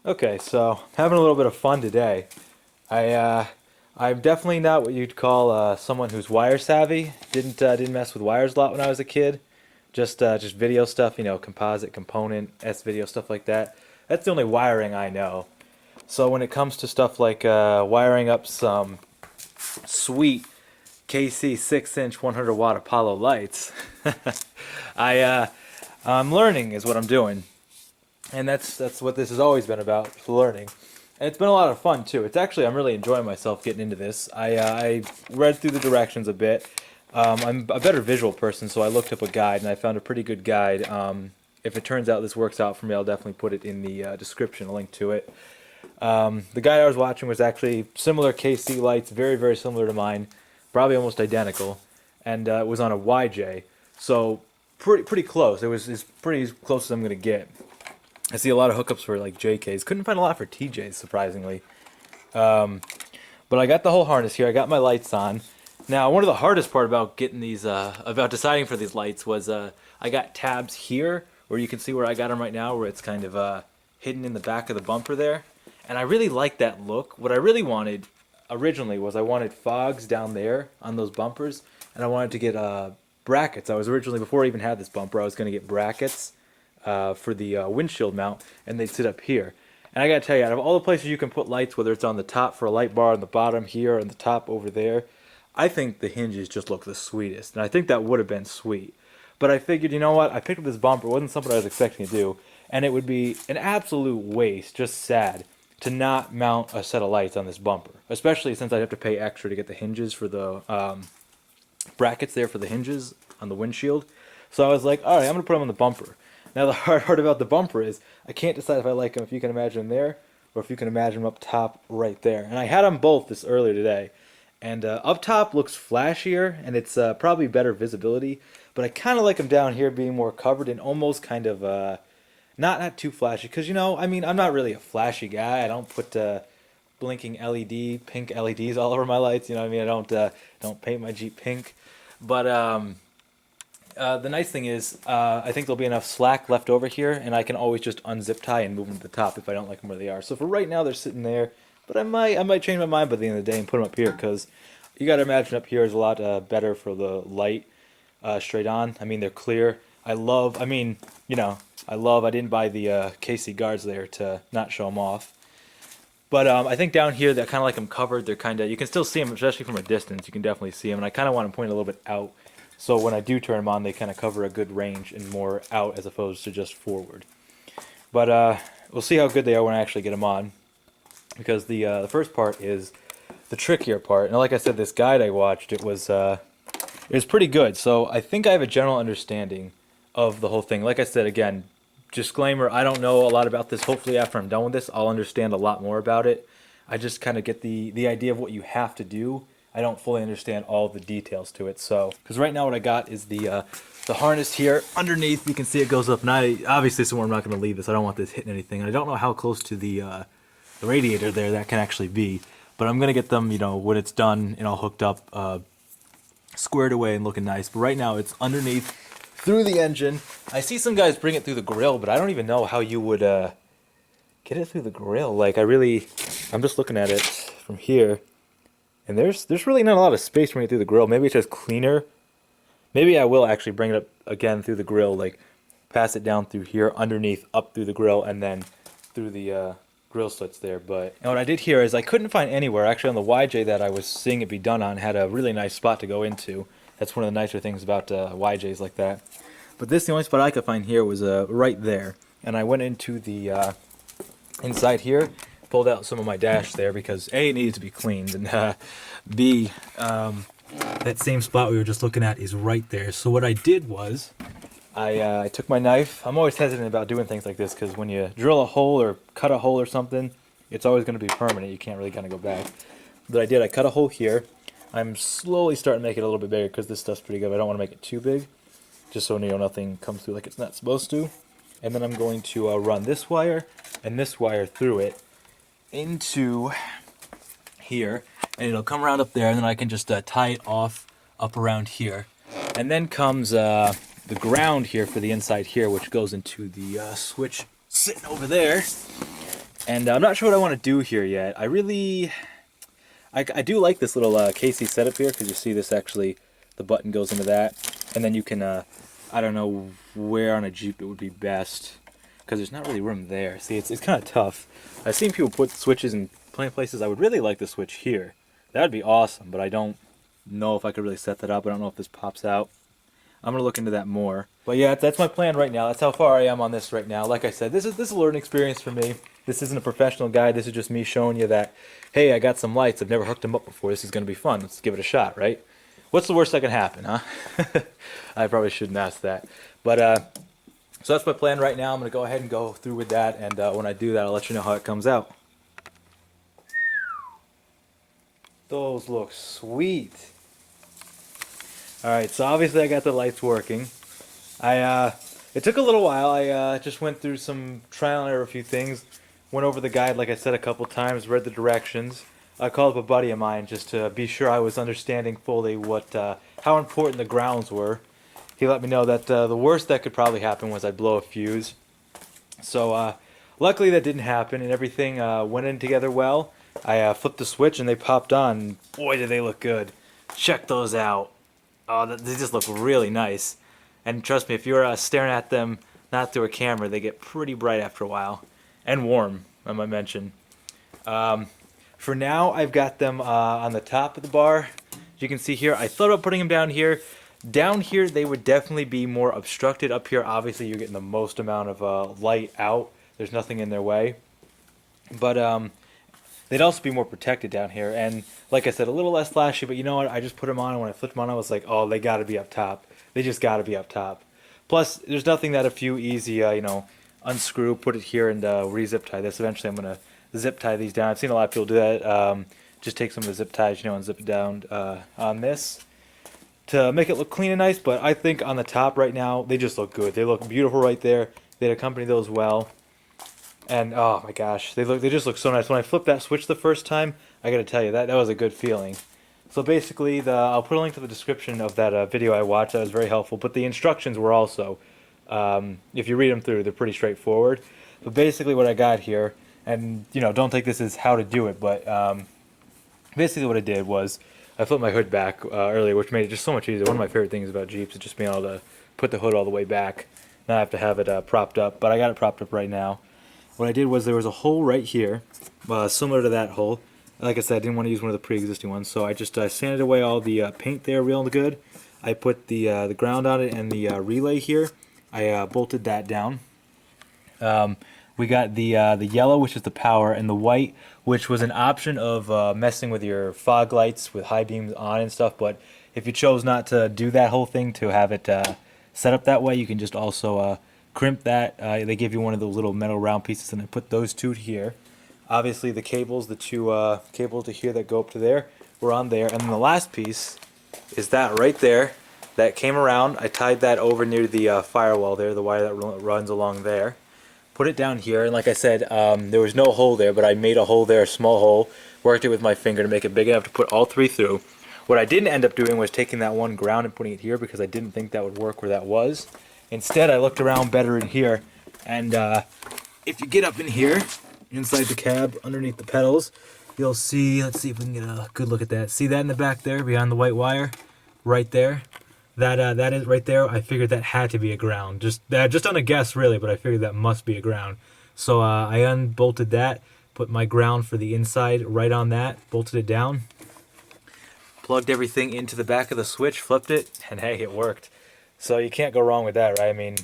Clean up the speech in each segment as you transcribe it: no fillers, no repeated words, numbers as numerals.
Okay, so having a little bit of fun today. I'm definitely not what you'd call someone who's wire savvy. Didn't mess with wires a lot when I was a kid. Just video stuff, composite component, S video stuff like that. That's the only wiring I know. So when it comes to stuff like wiring up some sweet KC 6-inch 100-watt Apollo lights, I I'm learning is what I'm doing. And that's what this has always been about, learning. And it's been a lot of fun too. I'm really enjoying myself getting into this. I read through the directions a bit. I'm a better visual person, so I looked up a guide and I found a pretty good guide. If it turns out this works out for me, I'll definitely put it in the description, a link to it. The guide I was watching was actually similar KC lights, very, very similar to mine, probably almost identical, and it was on a YJ, so pretty close. It was as pretty as close as I'm gonna get. I see a lot of hookups for like JKs. Couldn't find a lot for TJs, surprisingly. But I got the whole harness here. I got my lights on. Now, one of the hardest part about getting these, about deciding for these lights was I got tabs here, where you can see where I got them right now, where it's kind of hidden in the back of the bumper there. And I really like that look. What I really wanted originally was I wanted fogs down there on those bumpers, and I wanted to get brackets. I was originally, before I even had this bumper, I was going to get brackets for the windshield mount, and they'd sit up here. And I gotta tell you, out of all the places you can put lights, whether it's on the top for a light bar, on the bottom here, or on the top over there, I think the hinges just look the sweetest. And I think that would have been sweet. But I figured, you know what? I picked up this bumper. It wasn't something I was expecting to do. And it would be an absolute waste, just sad, to not mount a set of lights on this bumper. Especially since I'd have to pay extra to get the hinges for the brackets there for the hinges on the windshield. So I was like, alright, I'm going to put them on the bumper. Now the hard part about the bumper is I can't decide if I like them, if you can imagine them there, or if you can imagine them up top right there. And I had them both this earlier today. And up top looks flashier, and it's probably better visibility. But I kind of like them down here being more covered and almost kind of not too flashy. Because, I mean, I'm not really a flashy guy. I don't put blinking pink LEDs all over my lights. You know what I mean? I don't paint my Jeep pink. But the nice thing is, I think there'll be enough slack left over here, and I can always just unzip tie and move them to the top if I don't like them where they are. So for right now, they're sitting there. But I might change my mind by the end of the day and put them up here, because you got to imagine up here is a lot better for the light straight on. I mean, they're clear. I didn't buy the KC guards there to not show them off. But I think down here, they're kind of like them covered. They're kind of, you can still see them, especially from a distance. You can definitely see them. And I kind of want to point a little bit out. So when I do turn them on, they kind of cover a good range and more out as opposed to just forward. But we'll see how good they are when I actually get them on. Because the first part is the trickier part. And like I said, this guide I watched, it was pretty good. So I think I have a general understanding of the whole thing. Like I said, again, disclaimer, I don't know a lot about this. Hopefully after I'm done with this, I'll understand a lot more about it. I just kind of get the idea of what you have to do. I don't fully understand all the details to it. So, because right now what I got is the harness here underneath. You can see it goes up. And obviously somewhere I'm not going to leave this. I don't want this hitting anything. And I don't know how close to the radiator there that can actually be. But I'm going to get them, when it's done and all hooked up, squared away and looking nice. But right now it's underneath through the engine. I see some guys bring it through the grill, but I don't even know how you would get it through the grill. Like I'm just looking at it from here. And there's really not a lot of space bringing it through the grill. Maybe it's just cleaner. Maybe I will actually bring it up again through the grill, like pass it down through here, underneath, up through the grill, and then through the grill slits there. But and what I did here is I couldn't find anywhere. Actually, on the YJ that I was seeing it be done on had a really nice spot to go into. That's one of the nicer things about YJs like that. But the only spot I could find here was right there. And I went into the inside here, pulled out some of my dash there because A, it needed to be cleaned, and B, that same spot we were just looking at is right there. So what I did was I took my knife. I'm always hesitant about doing things like this because when you drill a hole or cut a hole or something, it's always going to be permanent. You can't really kind of go back. But I cut a hole here. I'm slowly starting to make it a little bit bigger because this stuff's pretty good. I don't want to make it too big, just so nothing comes through like it's not supposed to. And then I'm going to run this wire and this wire through it into here, and it'll come around up there, and then I can just tie it off up around here. And then comes the ground here for the inside here, which goes into the switch sitting over there. And I'm not sure what I want to do here yet. I do like this little KC setup here, because you see this actually, the button goes into that, and then you can, I don't know where on a Jeep it would be best, because there's not really room there. See, it's kind of tough. I've seen people put switches in plenty of places. I would really like the switch here. That would be awesome, but I don't know if I could really set that up. I don't know if this pops out. I'm going to look into that more. But yeah, that's my plan right now. That's how far I am on this right now. Like I said, this is a learning experience for me. This isn't a professional guide. This is just me showing you that, hey, I got some lights. I've never hooked them up before. This is going to be fun. Let's give it a shot, right? What's the worst that can happen, huh? I probably shouldn't ask that. But, so that's my plan right now. I'm going to go ahead and go through with that. And when I do that, I'll let you know how it comes out. Those look sweet. Alright, so obviously I got the lights working. It took a little while. I just went through some trial and error, a few things. Went over the guide, like I said, a couple times, read the directions. I called up a buddy of mine just to be sure I was understanding fully how important the grounds were. He let me know that the worst that could probably happen was I'd blow a fuse. So luckily that didn't happen, and everything went in together well. I flipped the switch and they popped on. Boy, did they look good. Check those out. Oh, they just look really nice. And trust me, if you're staring at them not through a camera, they get pretty bright after a while. And warm, I might mention. For now, I've got them on the top of the bar. As you can see here, I thought about putting them down here. Down here, they would definitely be more obstructed. Up here, obviously, you're getting the most amount of light out. There's nothing in their way. But they'd also be more protected down here. And like I said, a little less flashy, but you know what? I just put them on, and when I flipped them on, I was like, oh, they got to be up top. They just got to be up top. Plus, there's nothing that a few easy, unscrew, put it here, and re-zip tie this. Eventually, I'm going to zip tie these down. I've seen a lot of people do that. Just take some of the zip ties, and zip it down on this to make it look clean and nice. But I think on the top right now, they just look good. They look beautiful right there. They'd accompany those well. And oh my gosh, they just look so nice. When I flipped that switch the first time, I got to tell you that was a good feeling. So basically, I'll put a link to the description of that video I watched. That was very helpful. But the instructions were also, if you read them through, they're pretty straightforward. But basically, what I got here, and don't take this as how to do it, but basically what I did was I flipped my hood back earlier, which made it just so much easier. One of my favorite things about Jeeps is just being able to put the hood all the way back. Now I have to have it propped up, but I got it propped up right now. What I did was there was a hole right here, similar to that hole. Like I said, I didn't want to use one of the pre-existing ones, so I just sanded away all the paint there real good. I put the ground on it and the relay here. I bolted that down. We got the yellow, which is the power, and the white, which was an option of messing with your fog lights with high beams on and stuff. But if you chose not to do that whole thing, to have it set up that way, you can just also crimp that. They give you one of those little metal round pieces, and I put those two here. Obviously, the cables, the two cables to here that go up to there, were on there. And then the last piece is that right there that came around. I tied that over near the firewall there, the wire that runs along there. Put it down here, and like I said, there was no hole there, but I made a hole there, a small hole, worked it with my finger to make it big enough to put all three through. What I didn't end up doing was taking that one ground and putting it here, because I didn't think that would work where that was. Instead, I looked around better in here, and if you get up in here, inside the cab, underneath the pedals, you'll see, let's see if we can get a good look at that. See that in the back there, behind the white wire? Right there? That is right there. I figured that had to be a ground. Just on a guess, really, but I figured that must be a ground. So I unbolted that, put my ground for the inside right on that, bolted it down, plugged everything into the back of the switch, flipped it, and hey, it worked. So you can't go wrong with that, right? I mean,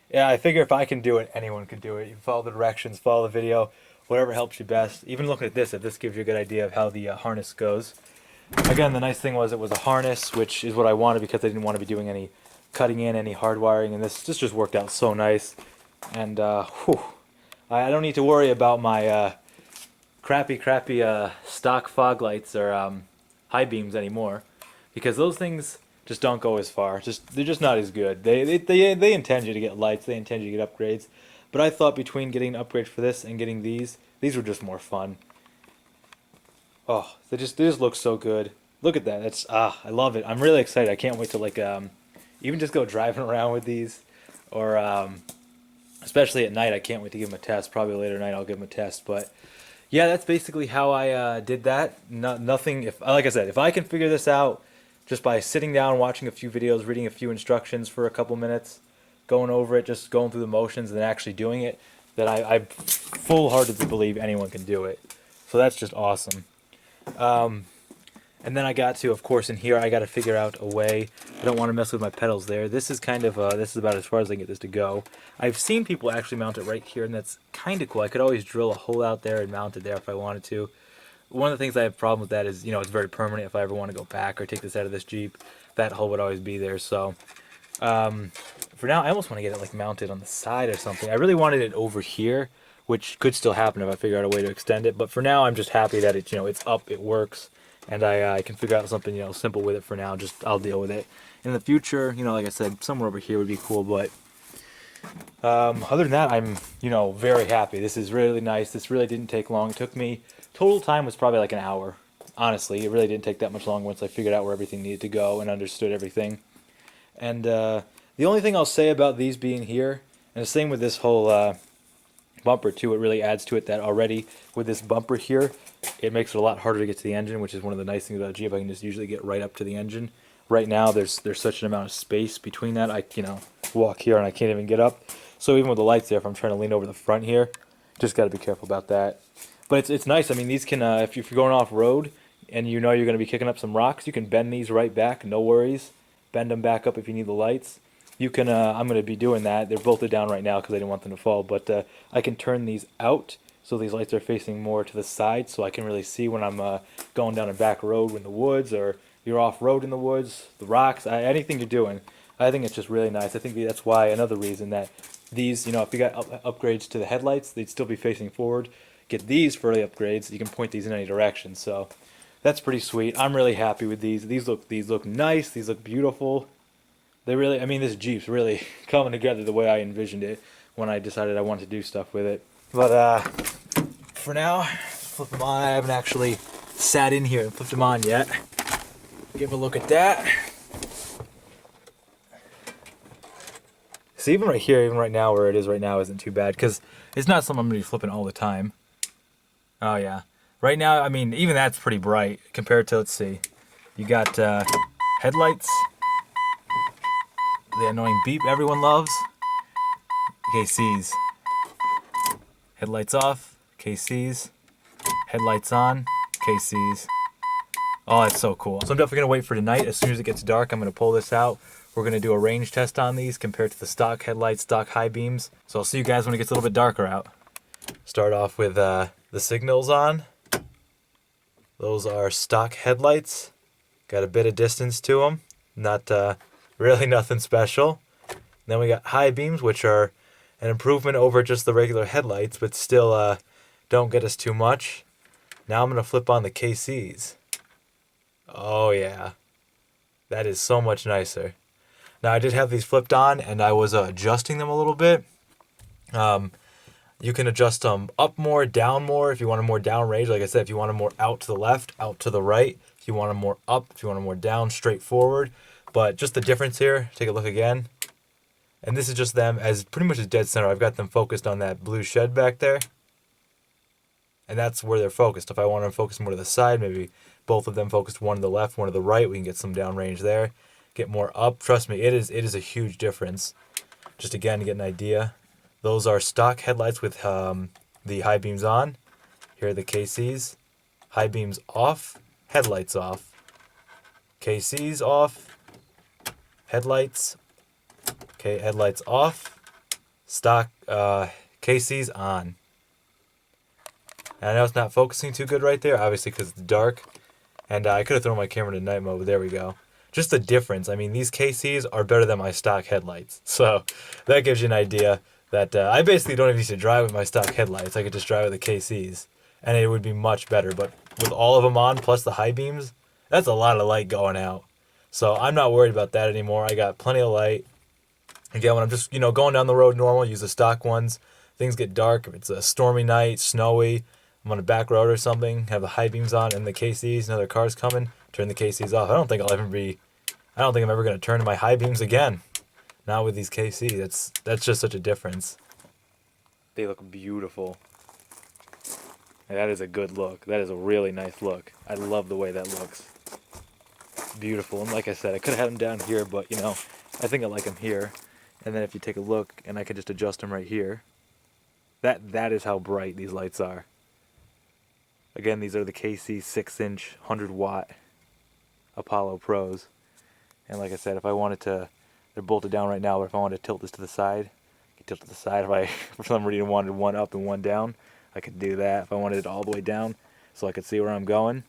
yeah, I figure if I can do it, anyone can do it. You follow the directions, follow the video, whatever helps you best. Even looking at this, if this gives you a good idea of how the harness goes. Again, the nice thing was it was a harness, which is what I wanted, because I didn't want to be doing any cutting in, any hardwiring, and this just worked out so nice. And whew, I don't need to worry about my crappy stock fog lights or high beams anymore, because those things just don't go as far. They're just not as good. They intend you to get lights, they intend you to get upgrades, but I thought between getting an upgrade for this and getting these were just more fun. Oh, they just look so good. Look at that. I love it. I'm really excited. I can't wait to even just go driving around with these, or especially at night. I can't wait to give them a test. Probably later tonight I'll give them a test. But yeah, that's basically how I did that. Nothing. If like I said, if I can figure this out just by sitting down, watching a few videos, reading a few instructions for a couple minutes, going over it, just going through the motions, and then actually doing it, then I full-heartedly believe anyone can do it. So that's just awesome. And then I got to, of course, in here I got to figure out a way. I don't want to mess with my pedals there. This is kind of this is about as far as I can get this to go. I've seen people actually mount it right here, and that's kind of cool. I could always drill a hole out there and mount it there if I wanted to. One of the things I have a problem with that is, it's very permanent. If I ever want to go back or take this out of this Jeep, that hole would always be there. So for now, I almost want to get it like mounted on the side or something. I really wanted it over here, which could still happen if I figure out a way to extend it. But for now, I'm just happy that it's it's up, it works, and I can figure out something simple with it for now. Just I'll deal with it in the future. Like I said, somewhere over here would be cool. But other than that, I'm very happy. This is really nice. This really didn't take long. It took me total time was probably like an hour. Honestly, it really didn't take that much longer once I figured out where everything needed to go and understood everything. And the only thing I'll say about these being here, and the same with this whole bumper too, it really adds to it that already with this bumper here, it makes it a lot harder to get to the engine, which is one of the nice things about a Jeep. I can just usually get right up to the engine. Right now, there's such an amount of space between that. I walk here and I can't even get up. So even with the lights there, if I'm trying to lean over the front here, just got to be careful about that. But it's nice. I mean, these can if you're going off road and you're going to be kicking up some rocks, you can bend these right back, no worries. Bend them back up if you need the lights. You can. I'm going to be doing that. They're bolted down right now because I didn't want them to fall. But I can turn these out so these lights are facing more to the side, so I can really see when I'm going down a back road in the woods, or you're off road in the woods, the rocks, anything you're doing. I think it's just really nice. I think that's why another reason that these, if you got upgrades to the headlights, they'd still be facing forward. Get these for the upgrades. You can point these in any direction. So that's pretty sweet. I'm really happy with these. These look nice. These look beautiful. They really, I mean, this Jeep's really coming together the way I envisioned it when I decided I wanted to do stuff with it. But for now, flip them on. I haven't actually sat in here and flipped them on yet. Give a look at that. See, even right here, even right now where it is right now isn't too bad, because it's not something I'm going to be flipping all the time. Oh yeah. Right now, I mean, even that's pretty bright compared to, let's see, you got headlights, the annoying beep everyone loves, KCs, headlights off, KCs, headlights on, KCs. Oh, that's so cool. So I'm definitely going to wait for tonight. As soon as it gets dark, I'm going to pull this out. We're going to do a range test on these compared to the stock headlights, stock high beams. So I'll see you guys when it gets a little bit darker out. Start off with the signals on. Those are stock headlights. Got a bit of distance to them. Not really nothing special. Then we got high beams, which are an improvement over just the regular headlights, but still don't get us too much. Now I'm going to flip on the KCs. Oh yeah. That is so much nicer. Now I did have these flipped on and I was adjusting them a little bit. You can adjust them up more, down more if you want a more down range. Like I said, if you want them more out to the left, out to the right. If you want them more up, if you want them more down, straight forward. But just the difference here, take a look again. And this is just them as pretty much as dead center. I've got them focused on that blue shed back there. And that's where they're focused. If I want them focused more to the side, maybe both of them focused, one to the left, one to the right, we can get some down range there. Get more up. Trust me, it is a huge difference. Just again to get an idea. Those are stock headlights with the high beams on. Here are the KCs. High beams off, headlights off. KCs off, headlights. Okay, headlights off. Stock KCs on. And I know it's not focusing too good right there, obviously because it's dark. And I could have thrown my camera into night mode, but there we go. Just the difference. I mean, these KCs are better than my stock headlights. So that gives you an idea that I basically don't even need to drive with my stock headlights. I could just drive with the KCs, and it would be much better. But with all of them on, plus the high beams, that's a lot of light going out. So I'm not worried about that anymore. I got plenty of light. Again, when I'm just going down the road normal, use the stock ones. Things get dark. If it's a stormy night, snowy, I'm on a back road or something, have the high beams on and the KCs, and other cars coming, turn the KCs off. I don't think I'm ever going to turn my high beams again. Not with these KC. That's just such a difference. They look beautiful. And that is a good look. That is a really nice look. I love the way that looks. Beautiful. And like I said, I could have had them down here, but you know, I think I like them here. And then if you take a look, and I could just adjust them right here. That is how bright these lights are. Again, these are the KC 6-inch 100-watt Apollo Pros. And like I said, if I wanted to, they're bolted down right now, but if I wanted to tilt this to the side, I could tilt to the side. If I, for some reason, wanted one up and one down, I could do that. If I wanted it all the way down, so I could see where I'm going.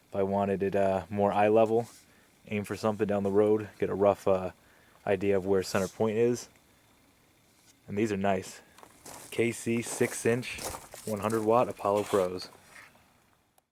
If I wanted it more eye level, aim for something down the road, get a rough idea of where center point is. And these are nice. KC 6-inch 100-watt Apollo Pros.